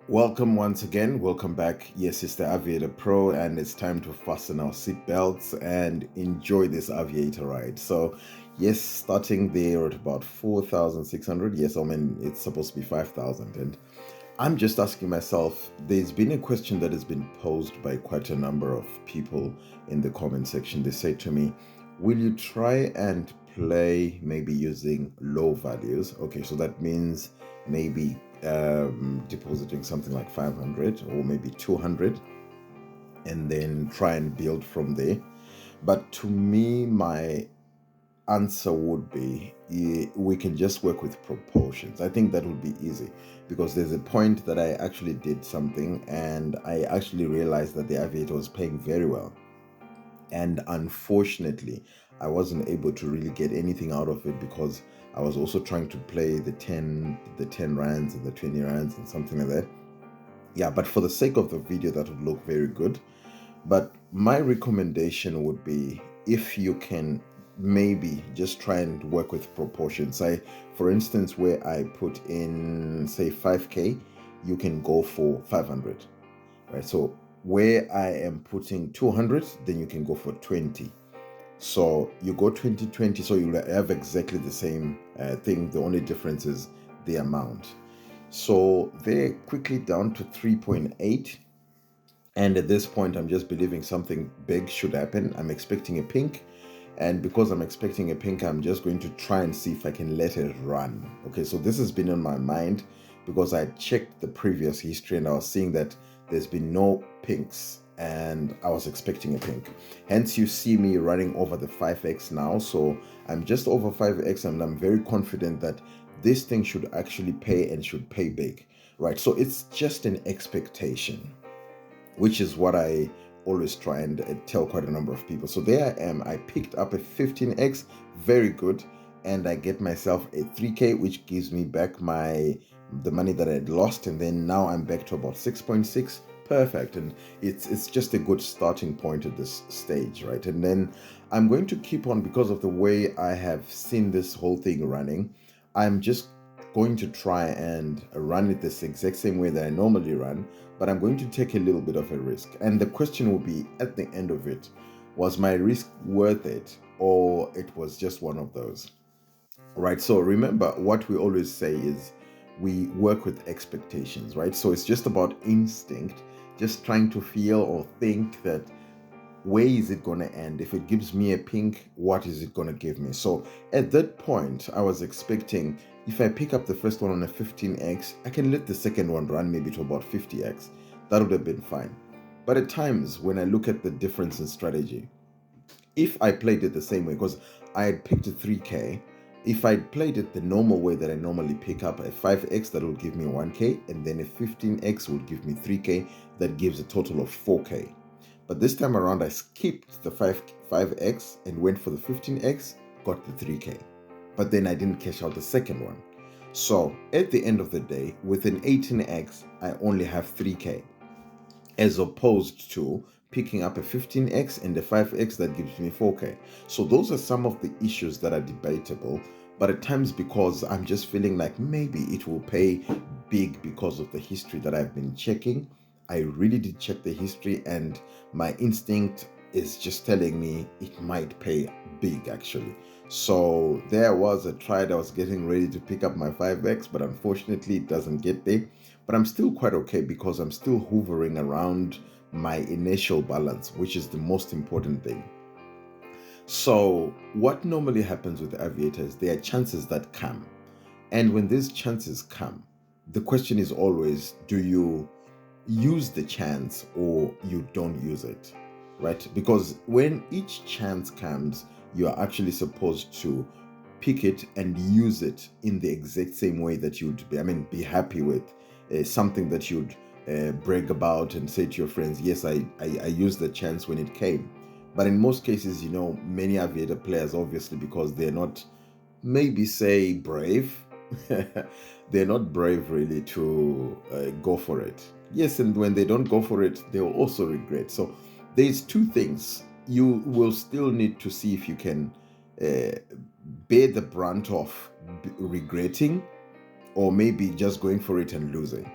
Welcome once again. Welcome back. Yes, it's the Aviator Pro, and it's time to fasten our seatbelts and enjoy this aviator ride. So, yes, starting there at about 4,600. Yes, I mean, it's supposed to be 5,000. And I'm just asking myself, there's been a question that has been posed by quite a number of people in the comment section. They say to me, will you try and play maybe using low values? Okay, so that means maybe depositing something like 500 or maybe 200 and then try and build from there. But to me, my answer would be we can just work with proportions. I think that would be easy because there's a point that I actually did something and I actually realized that the aviator was paying very well, and unfortunately I wasn't able to really get anything out of it because I was also trying to play the 10 rands and the 20 rands and something like that. Yeah, but for the sake of the video that would look very good. But my recommendation would be, if you can, maybe just try and work with proportions. For instance, where I put in say 5k, you can go for 500, right? So where I am putting 200, then you can go for 20. So you go 20 20, so you'll have exactly the same thing. The only difference is the amount. So they're quickly down to 3.8. And at this point, I'm just believing something big should happen. I'm expecting a pink. And because I'm expecting a pink, I'm just going to try and see if I can let it run. Okay, so this has been on my mind because I checked the previous history and I was seeing that there's been no pinks and I was expecting a pink. Hence, you see me running over the 5x now. So I'm just over 5x and I'm very confident that this thing should actually pay and should pay big, right? So it's just an expectation, which is what I always try and tell quite a number of people. So there I am. I picked up a 15x, very good, and I get myself a 3k, which gives me back the money that I had lost, and then now I'm back to about 6.6. Perfect. And it's just a good starting point at this stage, right? And then I'm going to keep on, because of the way I have seen this whole thing running. I'm just going to try and run it this exact same way that I normally run, but I'm going to take a little bit of a risk. And the question will be at the end of it, was my risk worth it, or it was just one of those? Right. So remember, what we always say is we work with expectations, right? So it's just about instinct, just trying to feel or think that where is it going to end? If it gives me a pink, what is it going to give me? So at that point, I was expecting, if I pick up the first one on a 15x, I can let the second one run maybe to about 50x. That would have been fine. But at times, when I look at the difference in strategy, if I played it the same way, because I had picked a 3k, if I played it the normal way that I normally pick up a 5x, that would give me 1k, and then a 15x would give me 3k, that gives a total of 4k. But this time around, I skipped the 5x and went for the 15x, got the 3k. But then I didn't cash out the second one. So at the end of the day, with an 18x, I only have 3k, as opposed to picking up a 15x and a 5x that gives me 4k. So those are some of the issues that are debatable. But at times, because I'm just feeling like maybe it will pay big because of the history that I've been checking. I really did check the history, and my instinct is just telling me it might pay big actually. So there was a tried. I was getting ready to pick up my 5x, but unfortunately it doesn't get there. But I'm still quite okay because I'm still hovering around my initial balance, which is the most important thing. So what normally happens with the aviators, there are chances that come. And when these chances come, the question is always, do you use the chance or you don't use it, right? Because when each chance comes, you are actually supposed to pick it and use it in the exact same way that you'd be happy with something that you'd brag about and say to your friends, yes, I used the chance when it came. But in most cases, many aviator players, obviously, because they're not, maybe say, brave, they're not brave really to go for it. Yes, and when they don't go for it, they'll also regret. So there's two things. You will still need to see if you can bear the brunt of regretting, or maybe just going for it and losing.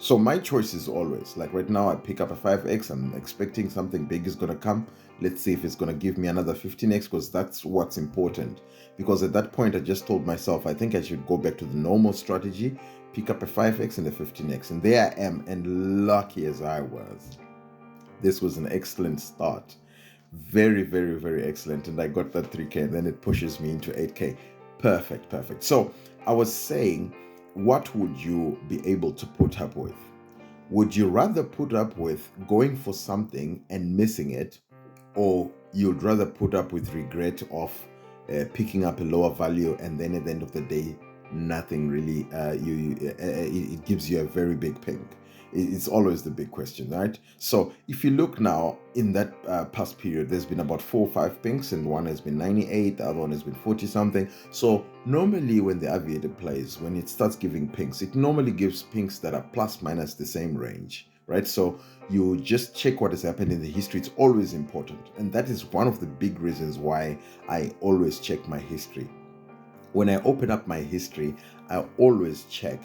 So my choice is always like right now I pick up a 5x, I'm expecting something big is going to come. Let's see if it's going to give me another 15x, because that's what's important. Because at that point I just told myself I think I should go back to the normal strategy, pick up a 5x and a 15x, and there I am. And lucky as I was, this was an excellent start. Very, very, very excellent. And I got that 3K, and then it pushes me into 8K. Perfect, perfect. So I was saying, what would you be able to put up with? Would you rather put up with going for something and missing it, or you'd rather put up with regret of picking up a lower value, and then at the end of the day, nothing really, it gives you a very big pink? It's always the big question, right? So if you look now in that past period, there's been about 4 or 5 pinks, and one has been 98, the other one has been 40 something. So normally when the Aviator plays, when it starts giving pinks, it normally gives pinks that are plus minus the same range, right? So you just check what has happened in the history. It's always important, and that is one of the big reasons why I always check my history. When I open up my history, I always check,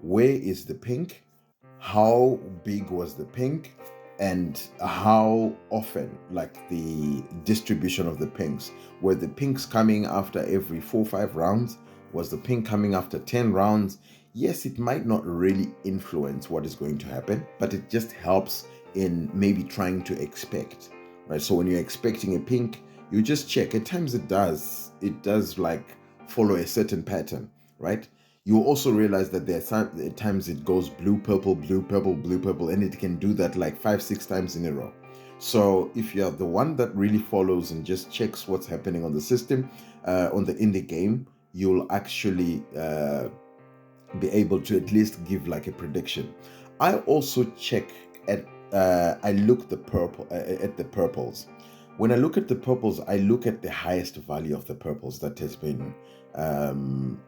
where is the pink, how big was the pink, and how often, like the distribution of the pinks. Were the pinks coming after every 4 or 5 rounds? Was the pink coming after 10 rounds? Yes, it might not really influence what is going to happen, but it just helps in maybe trying to expect, right? So when you're expecting a pink, you just check. At times it does like follow a certain pattern, right? You also realize that there are times it goes blue, purple, blue, purple, blue, purple, and it can do that like 5, 6 times in a row. So if you're the one that really follows and just checks what's happening on the system, in the game, you'll actually be able to at least give like a prediction. I also check at I look the purple at the purples. When I look at the purples, I look at the highest value of the purples that has been um,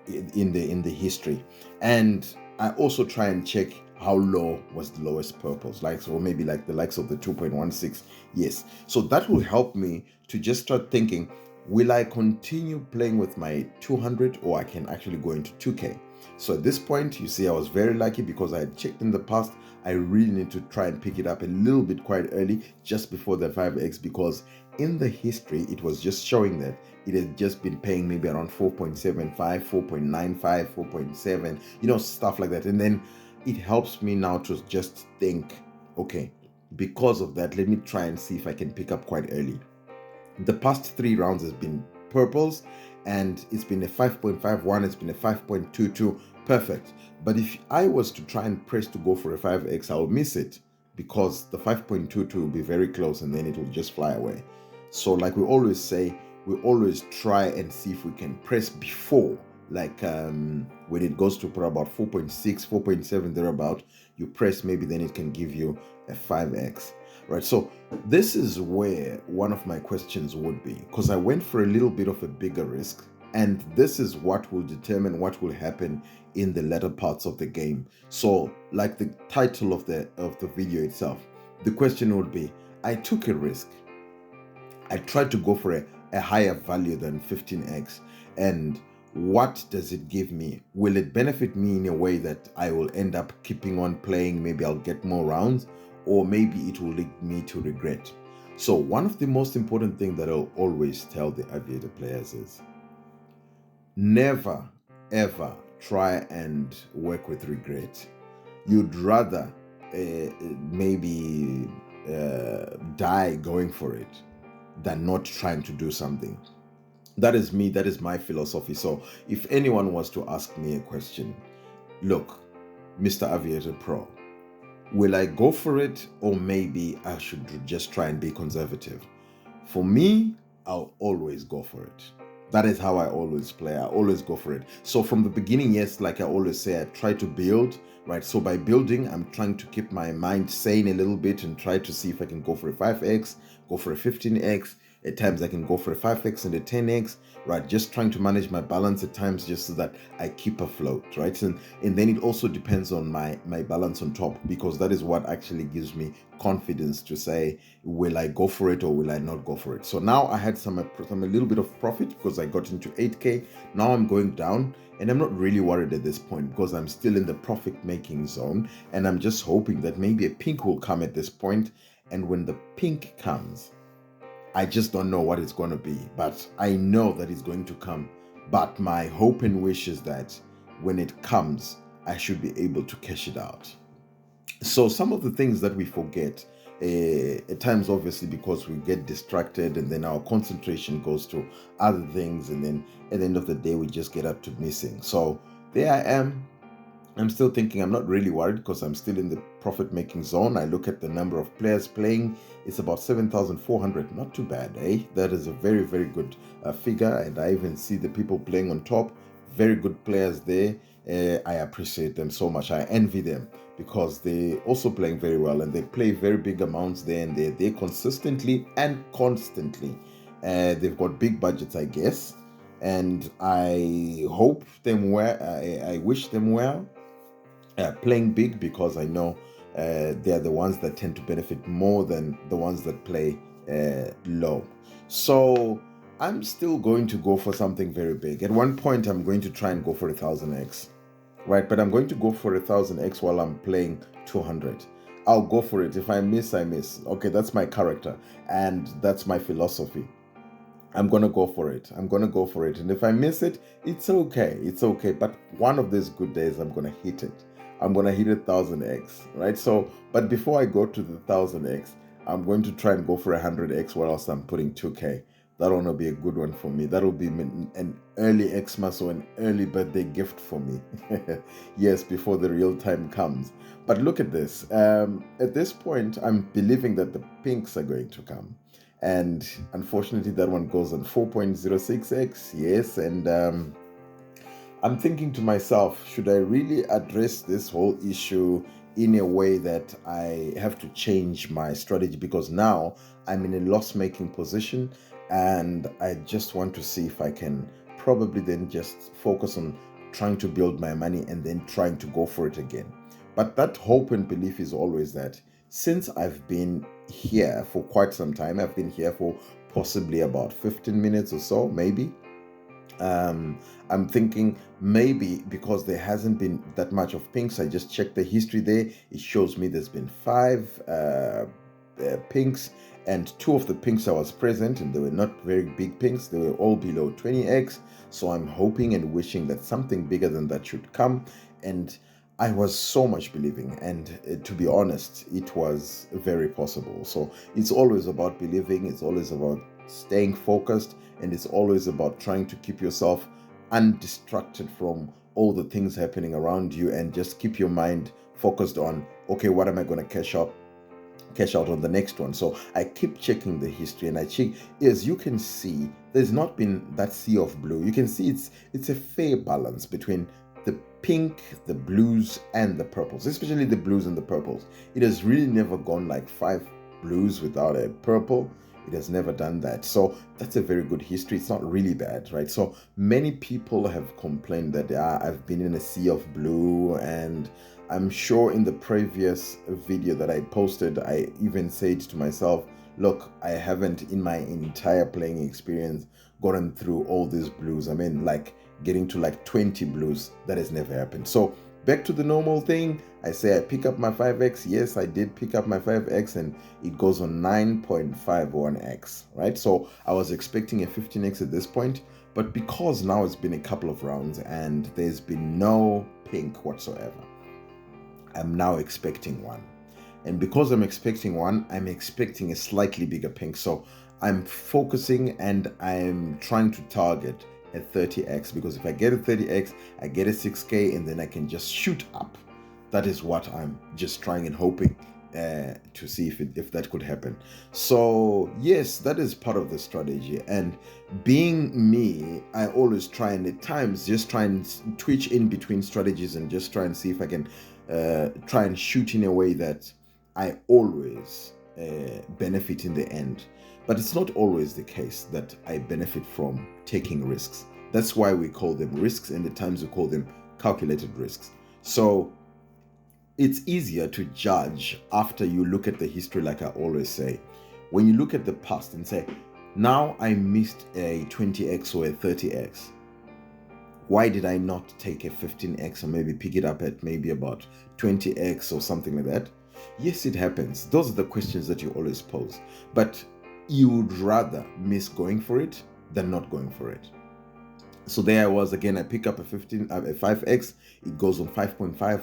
in the history, and I also try and check how low was the lowest purples, like, so maybe like the likes of the 2.16. Yes, so that will help me to just start thinking, will I continue playing with my 200, or I can actually go into 2K? So at this point, you see, I was very lucky because I had checked in the past. I really need to try and pick it up a little bit quite early, just before the 5x, because in the history, it was just showing that it had just been paying maybe around 4.75, 4.95, 4.7, stuff like that. And then it helps me now to just think, okay, because of that, let me try and see if I can pick up quite early. The past 3 rounds has been purples, and it's been a 5.51, it's been a 5.22, perfect. But if I was to try and press to go for a 5x, I'll miss it, because the 5.22 will be very close, and then it will just fly away. So like we always say, we always try and see if we can press before, like when it goes to about 4.6, 4.7 thereabout, you press, maybe then it can give you a 5x. Right, so this is where one of my questions would be, because I went for a little bit of a bigger risk, and this is what will determine what will happen in the latter parts of the game. So like the title of the video itself, the question would be, I took a risk, I tried to go for a higher value than 15x, and what does it give me? Will it benefit me in a way that I will end up keeping on playing? Maybe I'll get more rounds, or maybe it will lead me to regret. So one of the most important things that I'll always tell the Aviator players is, never ever try and work with regret. You'd rather maybe die going for it than not trying to do something. That is me, that is my philosophy. So if anyone was to ask me a question, look, Mr. Aviator Pro, will I go for it, or maybe I should just try and be conservative? For me, I'll always go for it. That is how I always play. I always go for it. So from the beginning, yes, like I always say, I try to build, right? So by building, I'm trying to keep my mind sane a little bit and try to see if I can go for a 5x, go for a 15x, At times I can go for a 5x and a 10x, right? Just trying to manage my balance at times just so that I keep afloat, right? And then it also depends on my balance on top, because that is what actually gives me confidence to say, will I go for it or will I not go for it? So now I had some a little bit of profit because I got into 8K. Now I'm going down, and I'm not really worried at this point because I'm still in the profit making zone, and I'm just hoping that maybe a pink will come at this point. And when the pink comes, I just don't know what it's going to be, but I know that it's going to come. But my hope and wish is that when it comes, I should be able to cash it out. So some of the things that we forget at times, obviously, because we get distracted and then our concentration goes to other things, and then at the end of the day we just get up to missing. So there I am. I'm still thinking. I'm not really worried because I'm still in the profit making zone. I look at the number of players playing. It's about 7,400. Not too bad, eh? That is a very, very good figure. And I even see the people playing on top. Very good players there. I appreciate them so much. I envy them because they also playing very well, and they play very big amounts there, and they're consistently and constantly. They've got big budgets, I guess, and I hope them well. I wish them well playing big, because I know they're the ones that tend to benefit more than the ones that play low. So I'm still going to go for something very big. At one point, I'm going to try and go for 1000x, right? But I'm going to go for 1000x while I'm playing 200. I'll go for it. If I miss, I miss. Okay, that's my character, and that's my philosophy. I'm gonna go for it. I'm gonna go for it. And if I miss it, it's okay. It's okay. But one of these good days, I'm gonna hit it. I'm gonna hit 1000x, right? So, but before I go to the 1000x, I'm going to try and go for 100x, where else I'm putting 2K. That'll not be a good one for me. That'll be an early Xmas or an early birthday gift for me. Yes, before the real time comes. But look at this. At this point, I'm believing that the pinks are going to come. And unfortunately, that one goes on 4.06x. Yes, and I'm thinking to myself, should I really address this whole issue in a way that I have to change my strategy? Because now I'm in a loss-making position, and I just want to see if I can probably then just focus on trying to build my money and then trying to go for it again. But that hope and belief is always that since I've been here for quite some time, I've been here for possibly about 15 minutes or so, maybe. I'm thinking maybe because there hasn't been that much of pinks. I just checked the history there. It shows me there's been 5 pinks, and 2 of the pinks I was present, and they were not very big pinks. They were all below 20x. So I'm hoping and wishing that something bigger than that should come. And I was so much believing, and to be honest, it was very possible. So it's always about believing. It's always about staying focused, and it's always about trying to keep yourself undistracted from all the things happening around you, and just keep your mind focused on, okay, what am I going to cash out on the next one. So I keep checking the history, and I check. As you can see, there's not been that sea of blue. You can see it's a fair balance between the pink, the blues, and the purples, especially the blues and the purples. It has really never gone like 5 blues without a purple. It has never done that. So that's a very good history. It's not really bad, right? So many people have complained that I've been in a sea of blue, and I'm sure in the previous video that I posted, I even said to myself, look, I haven't in my entire playing experience gotten through all these blues. I mean, like getting to like 20 blues. That has never happened. So back to the normal thing. I say I pick up my 5x. Yes, I did pick up my 5x, and it goes on 9.51x, right? So I was expecting a 15x at this point, but because now it's been a couple of rounds and there's been no pink whatsoever, I'm now expecting one. And because I'm expecting one, I'm expecting a slightly bigger pink. So I'm focusing, and I'm trying to target a 30x, because if I get a 30x, I get a 6K, and then I can just shoot up. That is what I'm just trying and hoping to see if that could happen. So yes, that is part of the strategy. And being me, I always try, and at times just try and twitch in between strategies and just try and see if I can try and shoot in a way that I always benefit in the end. But it's not always the case that I benefit from taking risks. That's why we call them risks, and at times we call them calculated risks. So it's easier to judge after you look at the history, like I always say. When you look at the past and say, now I missed a 20x or a 30x. Why did I not take a 15x or maybe pick it up at maybe about 20x or something like that? Yes, it happens. Those are the questions that you always pose. But you would rather miss going for it than not going for it. So there I was again. I pick up a 5x. It goes on 5.5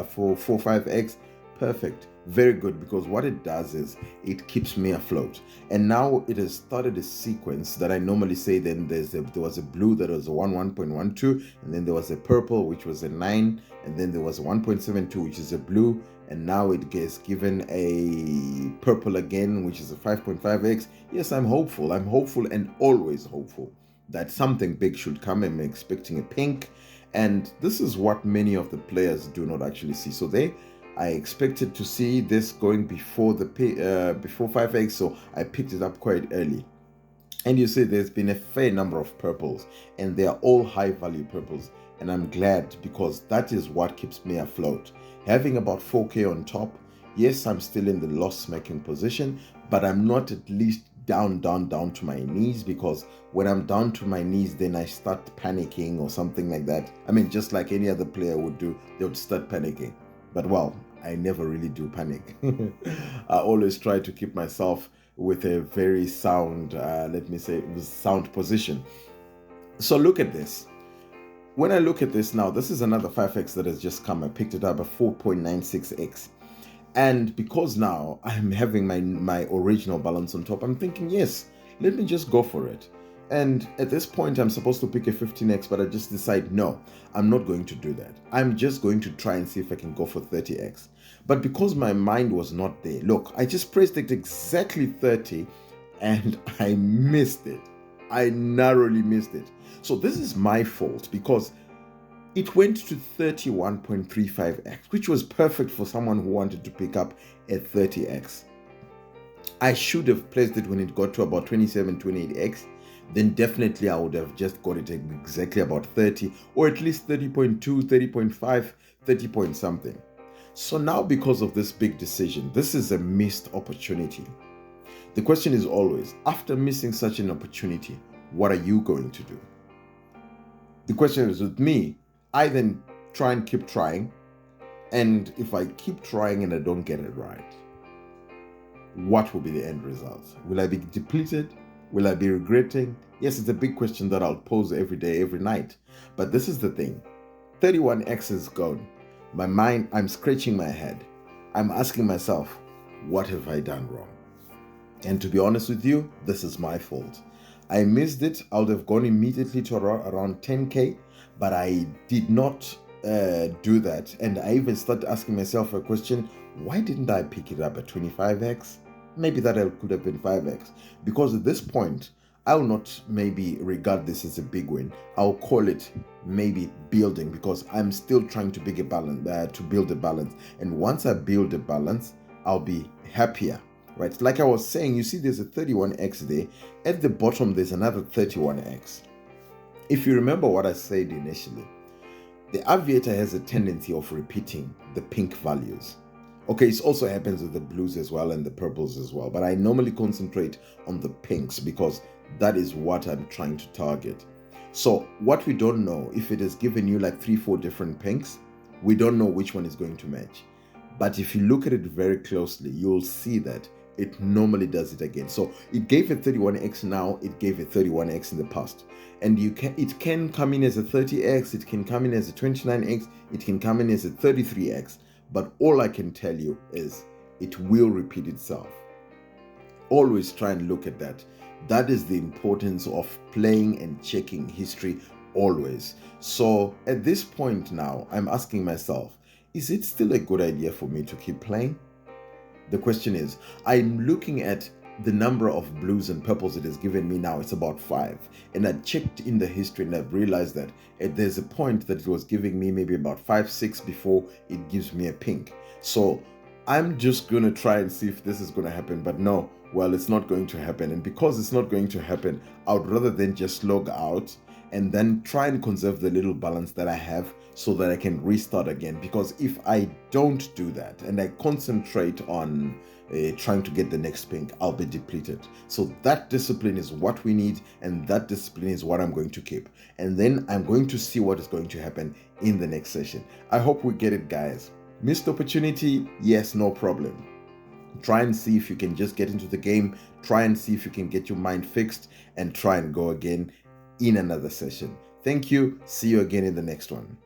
for 5x. Perfect. Very good, because what it does is it keeps me afloat. And now it has started a sequence that I normally say. Then there was a blue that was a 1.12, and then there was a purple which was a 9, and then there was a 1.72 which is a blue, and now it gets given a purple again which is a 5.5x. Yes, I'm hopeful and always hopeful that something big should come. I'm expecting a pink, and this is what many of the players do not actually see. So I expected to see this going before 5x, so I picked it up quite early. And you see there's been a fair number of purples, and they are all high value purples, and I'm glad, because that is what keeps me afloat. Having about 4k on top, yes, I'm still in the loss making position, but I'm not at least down to my knees, because when I'm down to my knees, then I start panicking or something like that. I mean, just like any other player would do, they would start panicking. But well, I never really do panic. I always try to keep myself with a very sound, sound position. So look at this. When I look at this now, this is another 5x that has just come. I picked it up at 4.96x. And because now I'm having my original balance on top, I'm thinking, yes, let me just go for it. And at this point, I'm supposed to pick a 15x, but I just decide, no, I'm not going to do that. I'm just going to try and see if I can go for 30x. But because my mind was not there, look, I just pressed it exactly 30 and I missed it. I narrowly missed it. So this is my fault, because it went to 31.35x, which was perfect for someone who wanted to pick up a 30x. I should have placed it when it got to about 27, 28x. Then definitely I would have just got it exactly about 30, or at least 30.2, 30.5, 30 point something. So now, because of this big decision, this is a missed opportunity. The question is always, after missing such an opportunity, what are you going to do? The question is, with me, I then try and keep trying. And if I keep trying and I don't get it right, what will be the end result? Will I be depleted? Will I be regretting? Yes, it's a big question that I'll pose every day, every night. But this is the thing. 31x is gone. My mind, I'm scratching my head. I'm asking myself, what have I done wrong? And to be honest with you, this is my fault. I missed it. I would have gone immediately to around 10k, but I did not do that. And I even started asking myself a question, why didn't I pick it up at 25x? Maybe that could have been 5x. Because at this point, I'll not maybe regard this as a big win. I'll call it maybe building, because I'm still trying to build a balance. And once I build a balance, I'll be happier, right? Like I was saying, you see there's a 31x there. At the bottom, there's another 31x. If you remember what I said initially, the Aviator has a tendency of repeating the pink values. Okay, it also happens with the blues as well and the purples as well, but I normally concentrate on the pinks because that is what I'm trying to target. So what we don't know, if it has given you like 3-4 different pinks, we don't know which one is going to match. But if you look at it very closely, you'll see that it normally does it again. So it gave a 31x now, it gave a 31x in the past. And it can come in as a 30x, it can come in as a 29x, it can come in as a 33x. But all I can tell you is it will repeat itself. Always try and look at that. That is the importance of playing and checking history always. So at this point now, I'm asking myself, is it still a good idea for me to keep playing? The question is, I'm looking at the number of blues and purples it has given me now. It's about 5. And I checked in the history and I've realized that there's a point that it was giving me maybe about 5, 6 before it gives me a pink. So I'm just going to try and see if this is going to happen. But no, well, it's not going to happen. And because it's not going to happen, I would rather than just log out and then try and conserve the little balance that I have so that I can restart again. Because if I don't do that and I concentrate on trying to get the next pink, I'll be depleted. So that discipline is what we need, and that discipline is what I'm going to keep. And then I'm going to see what is going to happen in the next session. I hope we get it, guys. Missed opportunity? Yes, no problem. Try and see if you can just get into the game. Try and see if you can get your mind fixed and try and go again in another session. Thank you. See you again in the next one.